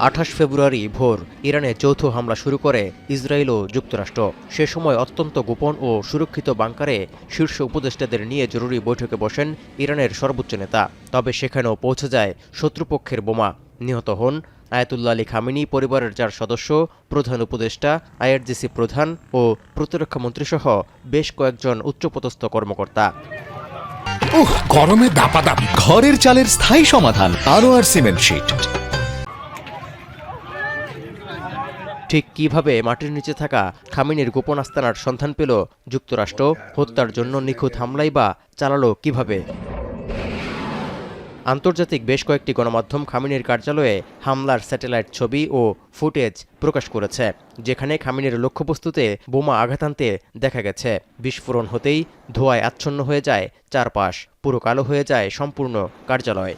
28 ফেব্রুয়ারি ভোর ইরানে যৌথ হামলা শুরু করে ইসরায়েল ও যুক্তরাষ্ট্র। সে সময় অত্যন্ত গোপন ও সুরক্ষিত বাংকারে শীর্ষ উপদেষ্টাদের নিয়ে জরুরি বৈঠকে বসেন ইরানের সর্বোচ্চ নেতা। তবে সেখানেও পৌঁছে যায় শত্রুপক্ষের বোমা। নিহত হন আয়াতুল্লাহ আলী খামেনি পরিবারের 4 সদস্য, প্রধান উপদেষ্টা, আইআরজিসি প্রধান ও প্রতিরক্ষামন্ত্রীসহ বেশ কয়েকজন উচ্চপদস্থ কর্মকর্তা। গরমে দাপাদাপি। ঘরের চালের স্থায়ী সমাধান আনোয়ার সিমেন্ট শীট। ঠিক কিভাবে মাটির নিচে থাকা খামেনির গোপন আস্তানার সন্ধান পেল যুক্তরাষ্ট্র? হত্যার জন্য নিখুঁত হামলাই বা চালালো কিভাবে? আন্তর্জাতিক বেশ কয়েকটি গণমাধ্যম খামেনির কার্যালয়ে হামলার স্যাটেলাইট ছবি ও ফুটেজ প্রকাশ করেছে, যেখানে খামেনির লক্ষ্যবস্তুতে বোমা আঘাত আনতে দেখা গেছে। বিস্ফোরণ হতেই ধোঁয়ায় আচ্ছন্ন হয়ে যায় চারপাশ, পুরো কালো হয়ে যায় সম্পূর্ণ কার্যালয়।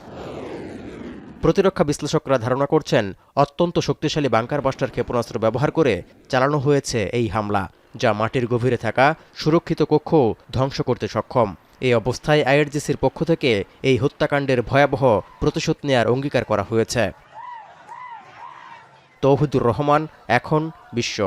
প্রতিরক্ষা বিশ্লেষকরা ধারণা করছেন, অত্যন্ত শক্তিশালী বাংকার বাস্টার ক্ষেপণাস্ত্র ব্যবহার করে চালানো হয়েছে এই হামলা, যা মাটির গভীরে থাকা সুরক্ষিত কক্ষ ধ্বংস করতে সক্ষম। এই অবস্থায় আইআরজিসির পক্ষ থেকে এই হত্যাকাণ্ডের ভয়াবহ প্রতিশোধ নেয়ার অঙ্গীকার করা হয়েছে। তৌহিদুর রহমান, এখন বিশ্ব।